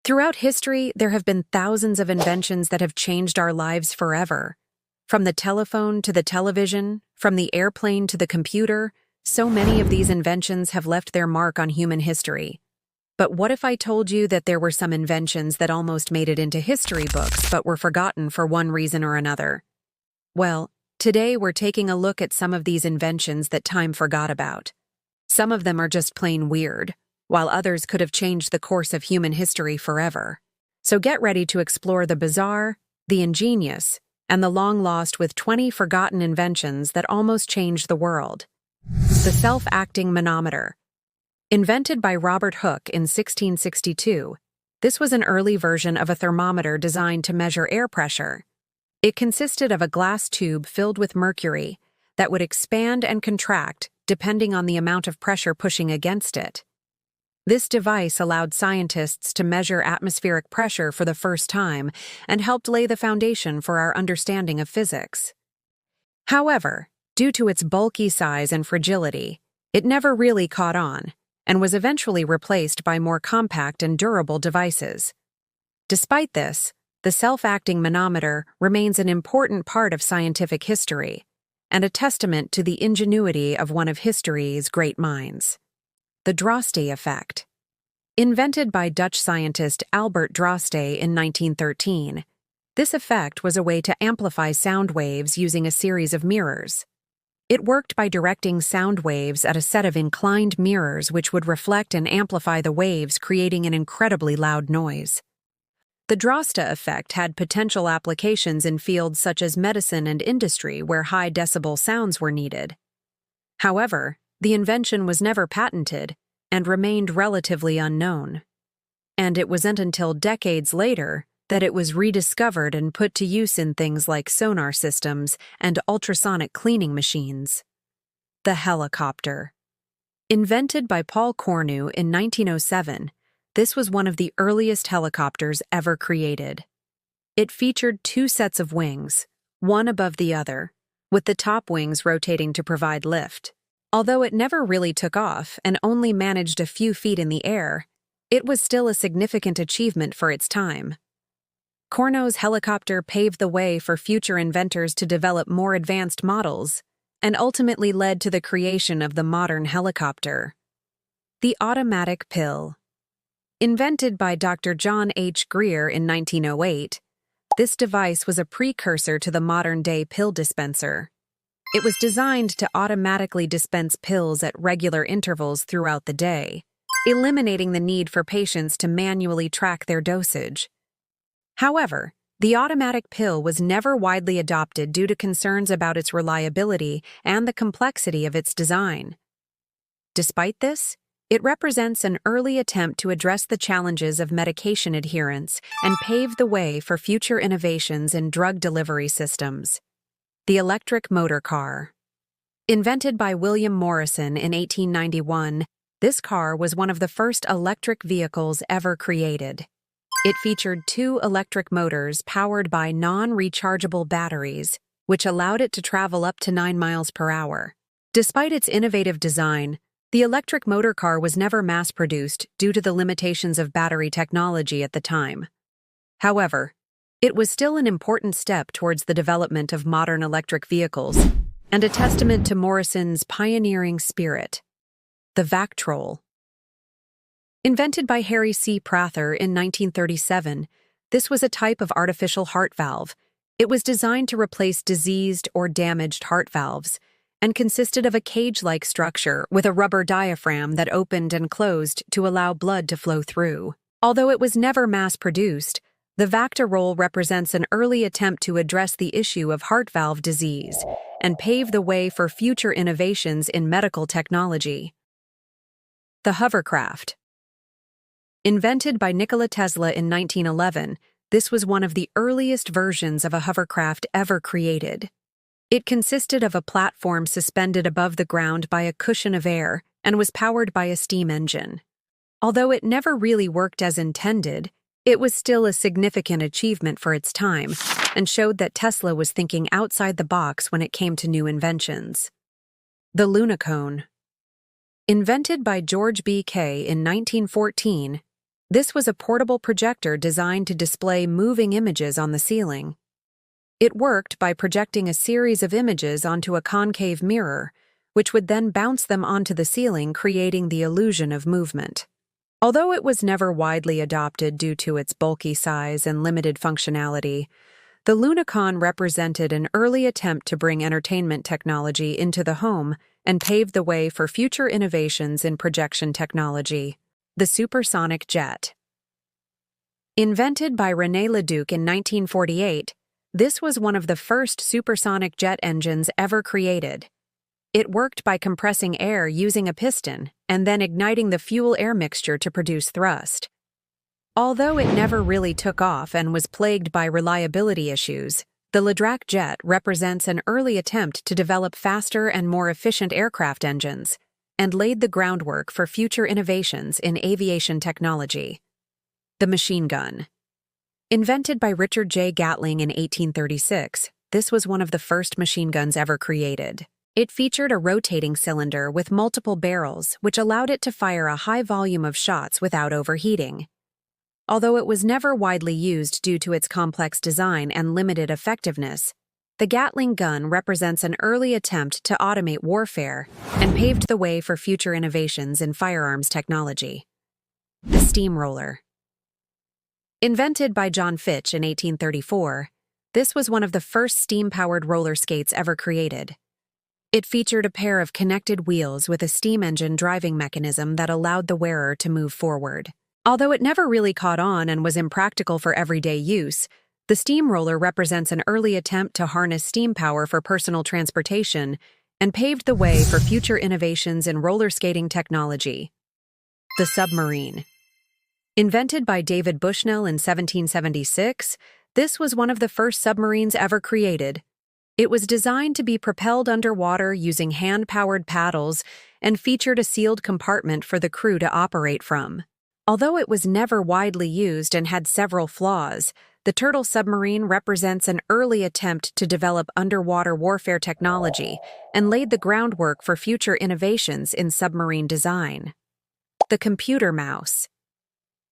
Throughout history, there have been thousands of inventions that have changed our lives forever. From the telephone to the television, from the airplane to the computer, so many of these inventions have left their mark on human history. But what if I told you that there were some inventions that almost made it into history books but were forgotten for one reason or another? Well, today we're taking a look at some of these inventions that time forgot about. Some of them are just plain weird, while others could have changed the course of human history forever. So get ready to explore the bizarre, the ingenious, and the long-lost with 20 forgotten inventions that almost changed the world. The self-acting manometer. Invented by Robert Hooke in 1662, this was an early version of a thermometer designed to measure air pressure. It consisted of a glass tube filled with mercury that would expand and contract depending on the amount of pressure pushing against it. This device allowed scientists to measure atmospheric pressure for the first time and helped lay the foundation for our understanding of physics. However, due to its bulky size and fragility, it never really caught on and was eventually replaced by more compact and durable devices. Despite this, the self-acting manometer remains an important part of scientific history and a testament to the ingenuity of one of history's great minds. The Droste effect. Invented by Dutch scientist Albert Droste in 1913, this effect was a way to amplify sound waves using a series of mirrors. It worked by directing sound waves at a set of inclined mirrors which would reflect and amplify the waves, creating an incredibly loud noise. The Droste effect had potential applications in fields such as medicine and industry where high decibel sounds were needed. However, the invention was never patented and remained relatively unknown. And it wasn't until decades later that it was rediscovered and put to use in things like sonar systems and ultrasonic cleaning machines. The helicopter. Invented by Paul Cornu in 1907, this was one of the earliest helicopters ever created. It featured two sets of wings, one above the other, with the top wings rotating to provide lift. Although it never really took off and only managed a few feet in the air, it was still a significant achievement for its time. Cornu's helicopter paved the way for future inventors to develop more advanced models, and ultimately led to the creation of the modern helicopter. The automatic pill. Invented by Dr. John H. Greer in 1908, this device was a precursor to the modern-day pill dispenser. It was designed to automatically dispense pills at regular intervals throughout the day, eliminating the need for patients to manually track their dosage. However, the automatic pill was never widely adopted due to concerns about its reliability and the complexity of its design. Despite this, it represents an early attempt to address the challenges of medication adherence and pave the way for future innovations in drug delivery systems. The electric motor car. Invented by William Morrison in 1891, this car was one of the first electric vehicles ever created. It featured two electric motors powered by non-rechargeable batteries, which allowed it to travel up to 9 miles per hour. Despite its innovative design, the electric motor car was never mass-produced due to the limitations of battery technology at the time. However, it was still an important step towards the development of modern electric vehicles and a testament to Morrison's pioneering spirit. The Vactrol. Invented by Harry C. Prather in 1937, this was a type of artificial heart valve. It was designed to replace diseased or damaged heart valves and consisted of a cage-like structure with a rubber diaphragm that opened and closed to allow blood to flow through. Although it was never mass-produced, the Vactrol represents an early attempt to address the issue of heart valve disease and pave the way for future innovations in medical technology. The hovercraft. Invented by Nikola Tesla in 1911, this was one of the earliest versions of a hovercraft ever created. It consisted of a platform suspended above the ground by a cushion of air and was powered by a steam engine. Although it never really worked as intended, it was still a significant achievement for its time and showed that Tesla was thinking outside the box when it came to new inventions. The Lunacone. Invented by George B. Kay in 1914, This was a portable projector designed to display moving images on the ceiling. It worked by projecting a series of images onto a concave mirror, which would then bounce them onto the ceiling, creating the illusion of movement. Although it was never widely adopted due to its bulky size and limited functionality, the Lunacon represented an early attempt to bring entertainment technology into the home and paved the way for future innovations in projection technology. The supersonic jet. Invented by René Leduc in 1948, this was one of the first supersonic jet engines ever created. It worked by compressing air using a piston and then igniting the fuel-air mixture to produce thrust. Although it never really took off and was plagued by reliability issues, the Leduc jet represents an early attempt to develop faster and more efficient aircraft engines and laid the groundwork for future innovations in aviation technology. The machine gun. Invented by Richard J. Gatling in 1836, this was one of the first machine guns ever created. It featured a rotating cylinder with multiple barrels, which allowed it to fire a high volume of shots without overheating. Although it was never widely used due to its complex design and limited effectiveness, the Gatling gun represents an early attempt to automate warfare and paved the way for future innovations in firearms technology. The steamroller. Invented by John Fitch in 1834, this was one of the first steam-powered roller skates ever created. It featured a pair of connected wheels with a steam engine driving mechanism that allowed the wearer to move forward. Although it never really caught on and was impractical for everyday use, the steamroller represents an early attempt to harness steam power for personal transportation and paved the way for future innovations in roller skating technology. The submarine. Invented by David Bushnell in 1776, this was one of the first submarines ever created. It was designed to be propelled underwater using hand-powered paddles and featured a sealed compartment for the crew to operate from. Although it was never widely used and had several flaws, the Turtle submarine represents an early attempt to develop underwater warfare technology and laid the groundwork for future innovations in submarine design. The computer mouse.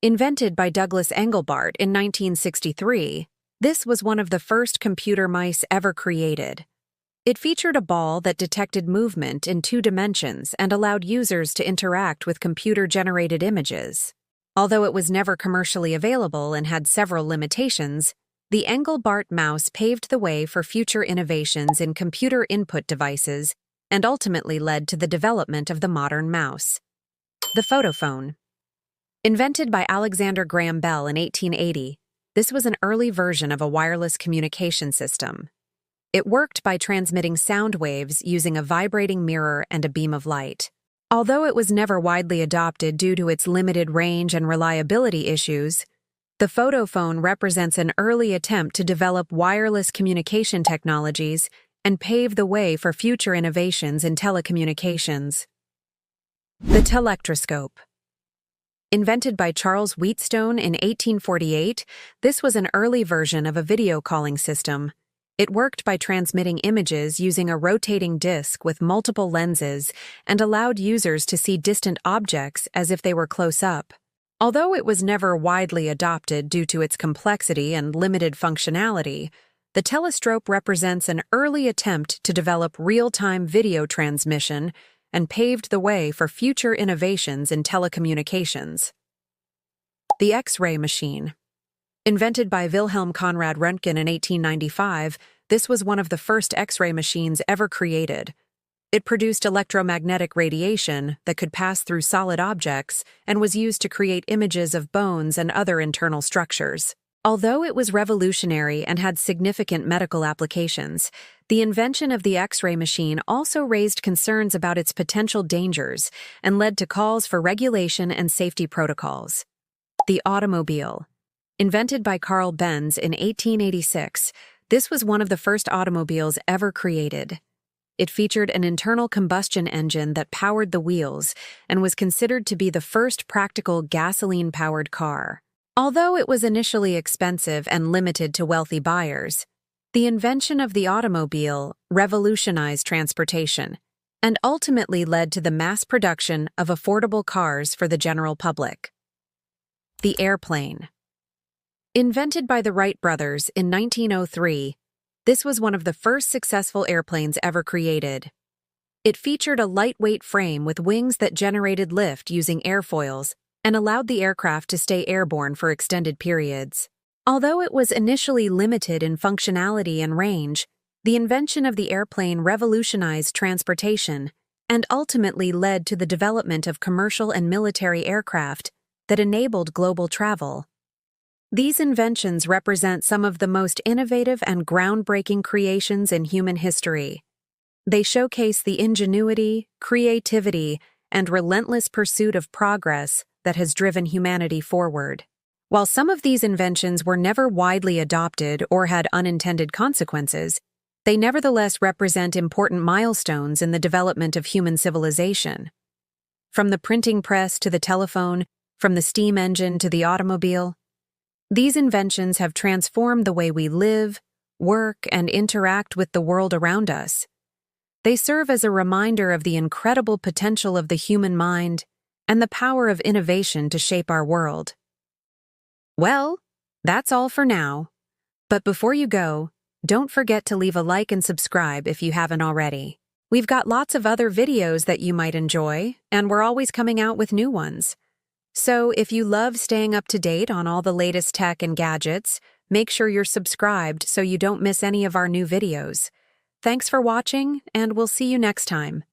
Invented by Douglas Engelbart in 1963, this was one of the first computer mice ever created. It featured a ball that detected movement in 2 dimensions and allowed users to interact with computer-generated images. Although it was never commercially available and had several limitations, the Engelbart mouse paved the way for future innovations in computer input devices and ultimately led to the development of the modern mouse. The photophone. Invented by Alexander Graham Bell in 1880, this was an early version of a wireless communication system. It worked by transmitting sound waves using a vibrating mirror and a beam of light. Although it was never widely adopted due to its limited range and reliability issues, the photophone represents an early attempt to develop wireless communication technologies and pave the way for future innovations in telecommunications. The telectroscope. Invented by Charles Wheatstone in 1848, this was an early version of a video calling system. It worked by transmitting images using a rotating disc with multiple lenses and allowed users to see distant objects as if they were close up. Although it was never widely adopted due to its complexity and limited functionality, the telescope represents an early attempt to develop real-time video transmission and paved the way for future innovations in telecommunications. The X-ray machine. Invented by Wilhelm Conrad Röntgen in 1895, this was one of the first X-ray machines ever created. It produced electromagnetic radiation that could pass through solid objects and was used to create images of bones and other internal structures. Although it was revolutionary and had significant medical applications, the invention of the X-ray machine also raised concerns about its potential dangers and led to calls for regulation and safety protocols. The automobile. Invented by Carl Benz in 1886, this was one of the first automobiles ever created. It featured an internal combustion engine that powered the wheels and was considered to be the first practical gasoline-powered car. Although it was initially expensive and limited to wealthy buyers, the invention of the automobile revolutionized transportation and ultimately led to the mass production of affordable cars for the general public. The airplane. Invented by the Wright brothers in 1903, this was one of the first successful airplanes ever created. It featured a lightweight frame with wings that generated lift using airfoils and allowed the aircraft to stay airborne for extended periods. Although it was initially limited in functionality and range, the invention of the airplane revolutionized transportation and ultimately led to the development of commercial and military aircraft that enabled global travel. These inventions represent some of the most innovative and groundbreaking creations in human history. They showcase the ingenuity, creativity, and relentless pursuit of progress that has driven humanity forward. While some of these inventions were never widely adopted or had unintended consequences, they nevertheless represent important milestones in the development of human civilization. From the printing press to the telephone, from the steam engine to the automobile, these inventions have transformed the way we live, work, and interact with the world around us. They serve as a reminder of the incredible potential of the human mind and the power of innovation to shape our world. Well, that's all for now. But before you go, don't forget to leave a like and subscribe if you haven't already. We've got lots of other videos that you might enjoy, and we're always coming out with new ones. So if you love staying up to date on all the latest tech and gadgets, make sure you're subscribed so you don't miss any of our new videos. Thanks for watching, and we'll see you next time.